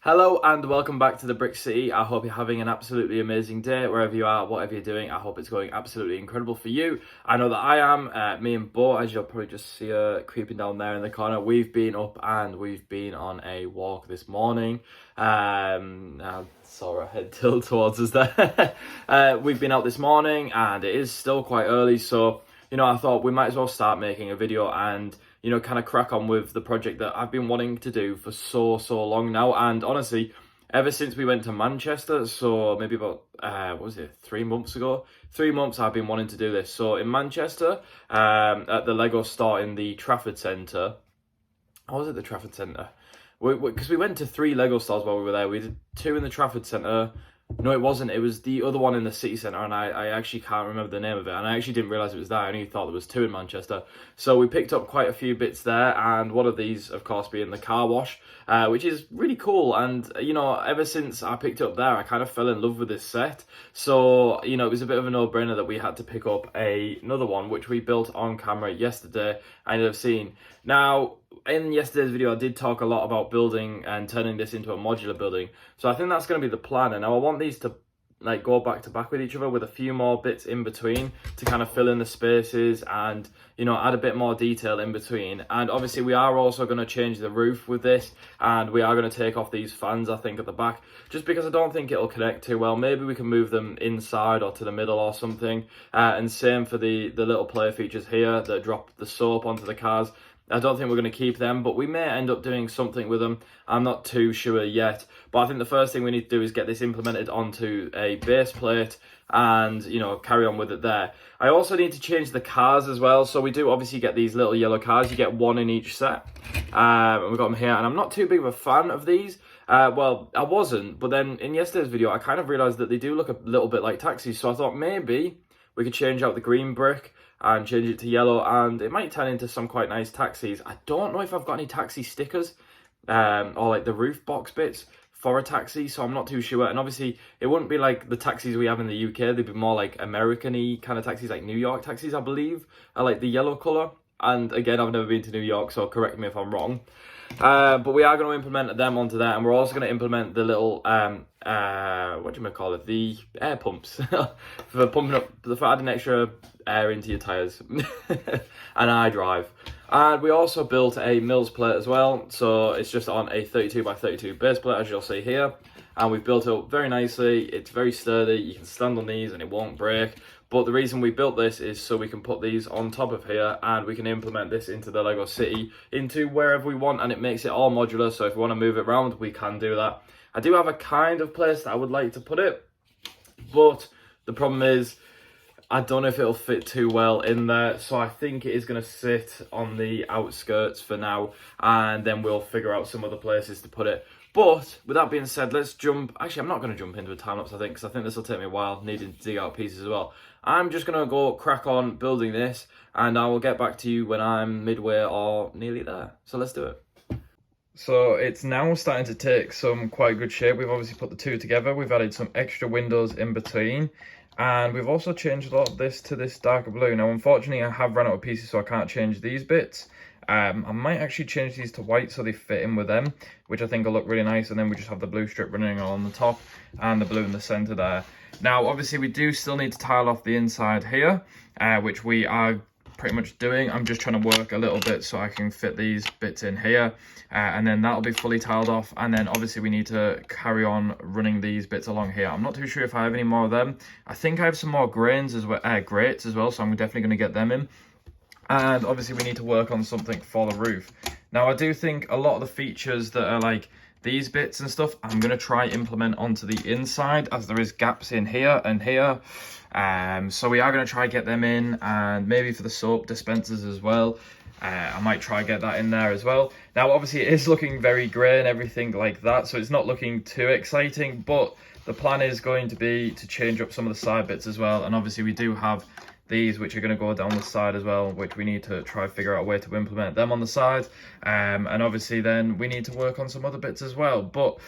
Hello and welcome back to the Brick City. I hope you're having an absolutely amazing day wherever you are, whatever you're doing. I hope it's going absolutely incredible for you. I know that I am. Me and Bo, as you'll probably just see her creeping down there in the corner, we've been up and we've been on a walk this morning. I saw her head tilt towards us there. We've been out this morning and it is still quite early, so I thought we might as well start making a video and kind of crack on with the project that I've been wanting to do for so long now. And honestly, ever since we went to Manchester, so maybe about, 3 months ago? 3 months I've been wanting to do this. So in Manchester, at the Lego store in the Trafford Centre. Or was it the Trafford Centre? Because we went to 3 Lego stores while we were there. We did 2 in the Trafford Centre. No, it wasn't. It was the other one in the city centre, and I actually can't remember the name of it. And I actually didn't realise it was there. I only thought there was 2 in Manchester. So we picked up quite a few bits there, and one of these, of course, being the car wash, which is really cool. And, ever since I picked it up there, I kind of fell in love with this set. So, it was a bit of a no-brainer that we had to pick up another one, which we built on camera yesterday, I ended up seeing. Now, in yesterday's video, I did talk a lot about building and turning this into a modular building. So I think that's going to be the plan. And now I want these to go back to back with each other with a few more bits in between to kind of fill in the spaces and, add a bit more detail in between. And obviously we are also going to change the roof with this, and we are going to take off these fans, I think, at the back, just because I don't think it'll connect too well. Maybe we can move them inside or to the middle or something. And same for the little player features here that drop the soap onto the cars. I don't think we're going to keep them, but we may end up doing something with them. I'm not too sure yet. But I think the first thing we need to do is get this implemented onto a base plate and, carry on with it there. I also need to change the cars as well. So we do obviously get these little yellow cars. You get 1 in each set. And we've got them here. And I'm not too big of a fan of these. Well, I wasn't. But then in yesterday's video, I kind of realised that they do look a little bit like taxis. So I thought maybe we could change out the green brick and change it to yellow, and it might turn into some quite nice taxis. I don't know if I've got any taxi stickers or like the roof box bits for a taxi, so I'm not too sure. And obviously it wouldn't be like the taxis we have in the UK. They'd be more like American-y kind of taxis, like New York taxis, I believe, are like the yellow colour. And again, I've never been to New York, so correct me if I'm wrong. But we are going to implement them onto that, and we're also going to implement the little what do you call it, the air pumps for pumping up, for adding extra air into your tyres. And I drive. And we also built a Mills plate as well, so it's just on a 32 by 32 base plate, as you'll see here. And we've built it up very nicely. It's very sturdy. You can stand on these and it won't break. But the reason we built this is so we can put these on top of here and we can implement this into the Lego City, into wherever we want, and it makes it all modular. So if we want to move it around, we can do that. I do have a kind of place that I would like to put it, but the problem is I don't know if it'll fit too well in there. So I think it is going to sit on the outskirts for now, and then we'll figure out some other places to put it. But with that being said, let's jump. Actually, I'm not going to jump into a time lapse, I think, because I think this will take me a while, needing to dig out pieces as well. I'm just going to go crack on building this, and I will get back to you when I'm midway or nearly there. So let's do it. So it's now starting to take some quite good shape. We've obviously put the 2 together. We've added some extra windows in between. And we've also changed a lot of this to this darker blue. Now, unfortunately, I have run out of pieces, so I can't change these bits. I might actually change these to white so they fit in with them, which I think will look really nice. And then we just have the blue strip running on the top and the blue in the center there. Now, obviously, we do still need to tile off the inside here, which we are pretty much doing. I'm just trying to work a little bit so I can fit these bits in here, and then that'll be fully tiled off. And then obviously we need to carry on running these bits along here. I'm not too sure if I have any more of them. I think I have some more grates as well, so I'm definitely going to get them in. And obviously we need to work on something for the roof. Now, I do think a lot of the features that are like these bits and stuff, I'm going to try implement onto the inside, as there is gaps in here and here. So we are going to try get them in, and maybe for the soap dispensers as well. I might try get that in there as well. Now, obviously it is looking very grey and everything like that, so it's not looking too exciting, but the plan is going to be to change up some of the side bits as well. And obviously we do have these which are going to go down the side as well, which we need to try figure out a way to implement them on the side. And obviously then we need to work on some other bits as well. But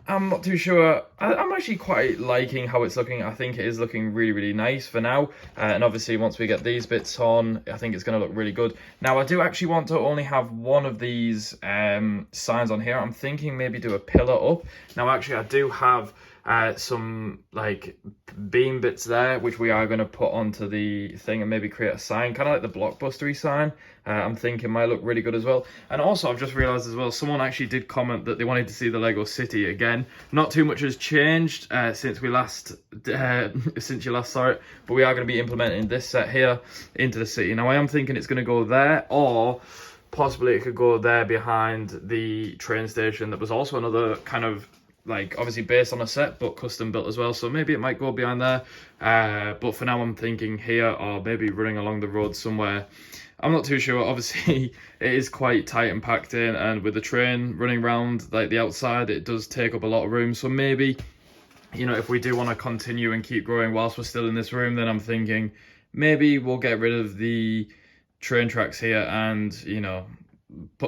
I'm not too sure. I'm actually quite liking how it's looking. I think it is looking really, really nice for now. And obviously, once we get these bits on, I think it's going to look really good. Now, I do actually want to only have one of these signs on here. I'm thinking maybe do a pillar up. Now, actually, I do have some like beam bits there, which we are going to put onto the thing and maybe create a sign, kind of like the Blockbustery sign. I'm thinking might look really good as well. And also, I've just realised as well, someone actually did comment that they wanted to see the Lego City again. Not too much has changed since we last, since you last saw it, but we are going to be implementing this set here into the city. Now, I am thinking it's going to go there, or possibly it could go there behind the train station. That was also another kind of like obviously based on a set but custom built as well, so maybe it might go behind there, but for now I'm thinking here, or maybe running along the road somewhere. I'm not too sure. Obviously it is quite tight and packed in, and with the train running around like the outside, it does take up a lot of room. So maybe, you know, if we do want to continue and keep growing whilst we're still in this room, then I'm thinking maybe we'll get rid of the train tracks here and, you know,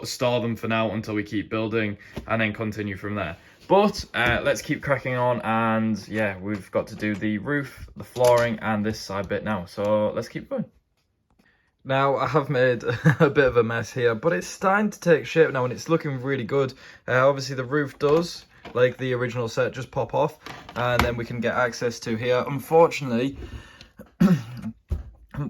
store them for now until we keep building, and then continue from there. But let's keep cracking on, and yeah, we've got to do the roof, the flooring, and this side bit now. So let's keep going. Now, I have made a bit of a mess here, but it's starting to take shape now, and it's looking really good. Obviously, the roof does, like the original set, just pop off, and then we can get access to here. Unfortunately,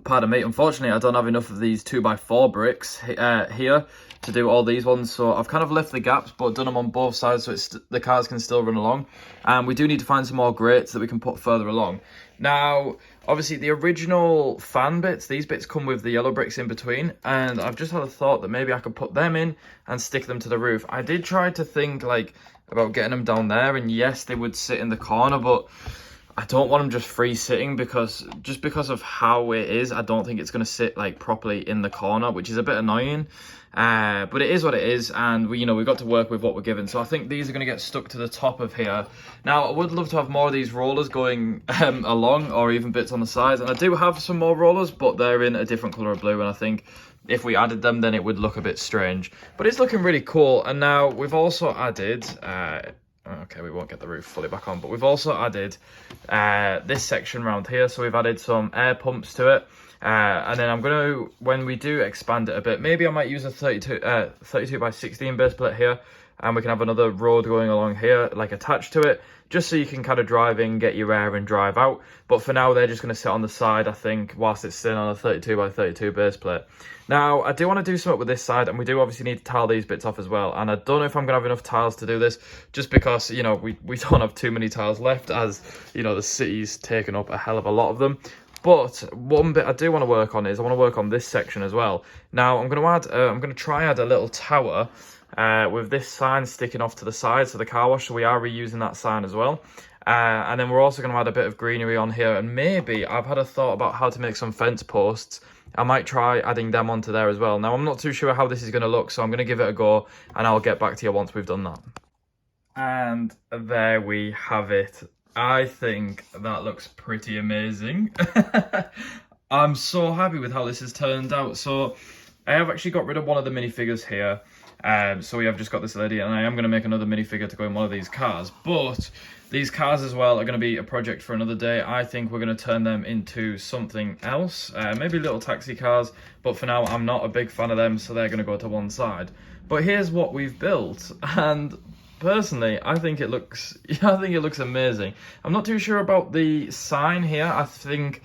pardon me, unfortunately, I don't have enough of these 2x4 bricks here to do all these ones, so I've kind of left the gaps but done them on both sides so the cars can still run along. And we do need to find some more grates that we can put further along. Now, obviously the original fan bits, these bits come with the yellow bricks in between, and I've just had a thought that maybe I could put them in and stick them to the roof. I did try to think like about getting them down there, and yes, they would sit in the corner, but I don't want them just free sitting because of how it is. I don't think it's going to sit like properly in the corner, which is a bit annoying. But it is what it is, and we've got to work with what we're given. So I think these are going to get stuck to the top of here. Now, I would love to have more of these rollers going along, or even bits on the sides. And I do have some more rollers, but they're in a different colour of blue, and I think if we added them, then it would look a bit strange. But it's looking really cool. And now we've also added... okay, we won't get the roof fully back on, but we've also added this section around here. So we've added some air pumps to it. And then I'm going to, when we do expand it a bit, maybe I might use a 32 by 16 base plate here. And we can have another road going along here, like attached to it, just so you can kind of drive in, get your air and drive out. But for now, they're just going to sit on the side, I think, whilst it's sitting on a 32 by 32 base plate. Now, I do want to do something with this side, and we do obviously need to tile these bits off as well. And I don't know if I'm going to have enough tiles to do this, just because, we don't have too many tiles left, as, the city's taken up a hell of a lot of them. But one bit I do want to work on is I want to work on this section as well. Now, I'm going to try add a little tower with this sign sticking off to the side, so the car wash, so we are reusing that sign as well. And then we're also going to add a bit of greenery on here, and maybe I've had a thought about how to make some fence posts. I might try adding them onto there as well. Now, I'm not too sure how this is going to look, so I'm going to give it a go, and I'll get back to you once we've done that. And there we have it. I think that looks pretty amazing. I'm so happy with how this has turned out. So I have actually got rid of one of the minifigures here. So we have just got this lady, and I am going to make another minifigure to go in one of these cars. But these cars as well are going to be a project for another day. I think we're going to turn them into something else. Maybe little taxi cars. But for now, I'm not a big fan of them, so they're going to go to one side. But here's what we've built. And personally, I think it looks amazing. I'm not too sure about the sign here. I think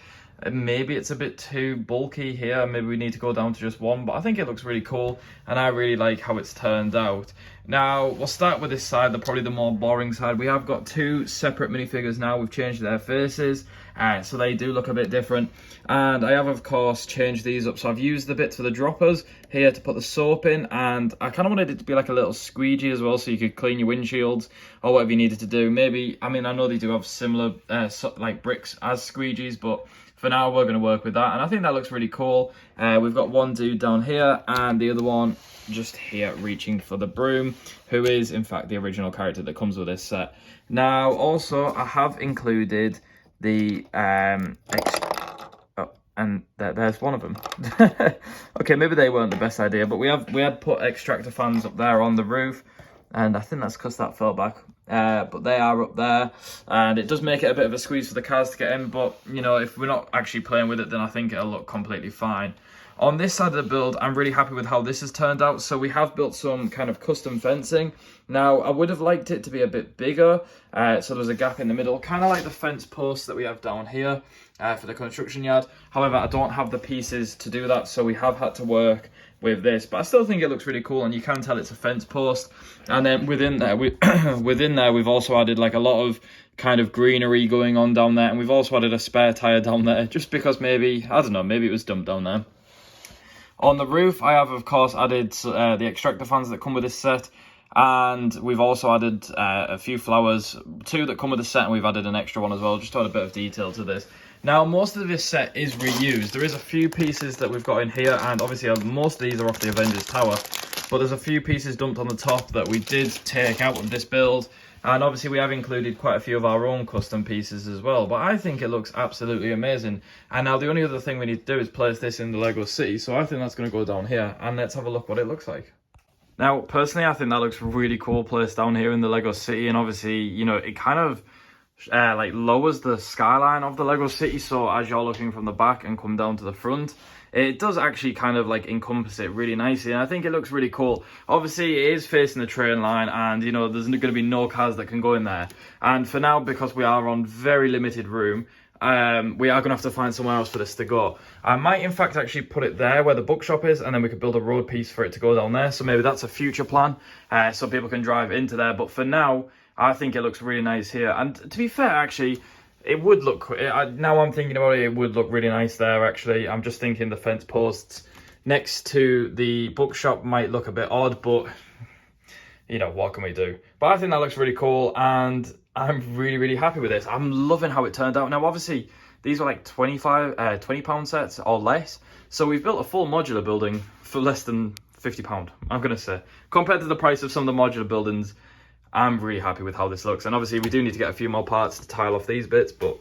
maybe it's a bit too bulky here. Maybe we need to go down to just one, but I think it looks really cool, and I really like how it's turned out. Now, we'll start with this side, probably the more boring side. We have got two separate minifigures now. We've changed their faces, so they do look a bit different. And I have, of course, changed these up. So I've used the bits for the droppers here to put the soap in, and I kind of wanted it to be like a little squeegee as well, so you could clean your windshields or whatever you needed to do. Maybe, I know they do have similar like bricks as squeegees, but for now we're going to work with that, and I think that looks really cool. We've got one dude down here and the other one just here reaching for the broom, who is in fact the original character that comes with this set. Now, also, I have included the and there's one of them. Okay, maybe they weren't the best idea, but we had put extractor fans up there on the roof. and I think that's because that fell back. But they are up there, and it does make it a bit of a squeeze for the cars to get in, but you know, if we're not actually playing with it, then I think it'll look completely fine. On this side of the build, I'm really happy with how this has turned out. So we have built some kind of custom fencing. Now, I would have liked it to be a bit bigger, so there's a gap in the middle, kind of like the fence posts that we have down here for the construction yard. However, I don't have the pieces to do that, so we have had to work with this, but I still think it looks really cool, and you can tell it's a fence post. And then within there, we've also added like a lot of kind of greenery going on down there, and we've also added a spare tire down there, just because maybe, I don't know, maybe it was dumped down there. On the roof, I have, of course, added the extractor fans that come with this set, and we've also added a few flowers, 2 that come with the set, and we've added an extra one as well, just to add a bit of detail to this. Now, most of this set is reused. There is a few pieces that we've got in here, and obviously most of these are off the Avengers Tower, but there's a few pieces dumped on the top that we did take out of this build. And obviously we have included quite a few of our own custom pieces as well. But I think it looks absolutely amazing. And now the only other thing we need to do is place this in the Lego City. So I think that's going to go down here. And let's have a look what it looks like. Now, personally, I think that looks really cool placed down here in the Lego City. And obviously, you know, it kind of like lowers the skyline of the Lego City. So as you're looking from the back and come down to the front, it does actually kind of like encompass it really nicely, and I think it looks really cool. Obviously, it is facing the train line, and you know, there's going to be no cars that can go in there. And for now, because we are on very limited room, we are going to have to find somewhere else for this to go. I might, in fact, actually put it there where the bookshop is, and then we could build a road piece for it to go down there. So maybe that's a future plan, so people can drive into there. But for now, I think it looks really nice here. And to be fair, actually, it would look, now I'm thinking about it, it would look really nice there, actually. I'm just thinking the fence posts next to the bookshop might look a bit odd, but, you know, what can we do? But I think that looks really cool, and I'm really, really happy with this. I'm loving how it turned out. Now, obviously, these were like £20 sets or less. So we've built a full modular building for less than £50, I'm going to say. Compared to the price of some of the modular buildings, I'm really happy with how this looks. And obviously we do need to get a few more parts to tile off these bits, but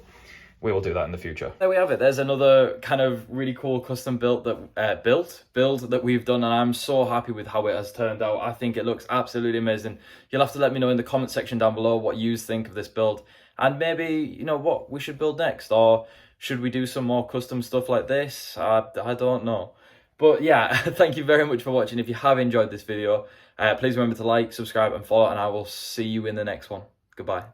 we will do that in the future. There we have it. There's another kind of really cool custom build that we've done, and I'm so happy with how it has turned out. I think it looks absolutely amazing. You'll have to let me know in the comment section down below what you think of this build, and maybe, you know, what we should build next, or should we do some more custom stuff like this? I don't know. But yeah, thank you very much for watching. If you have enjoyed this video, please remember to like, subscribe and follow, and I will see you in the next one. Goodbye.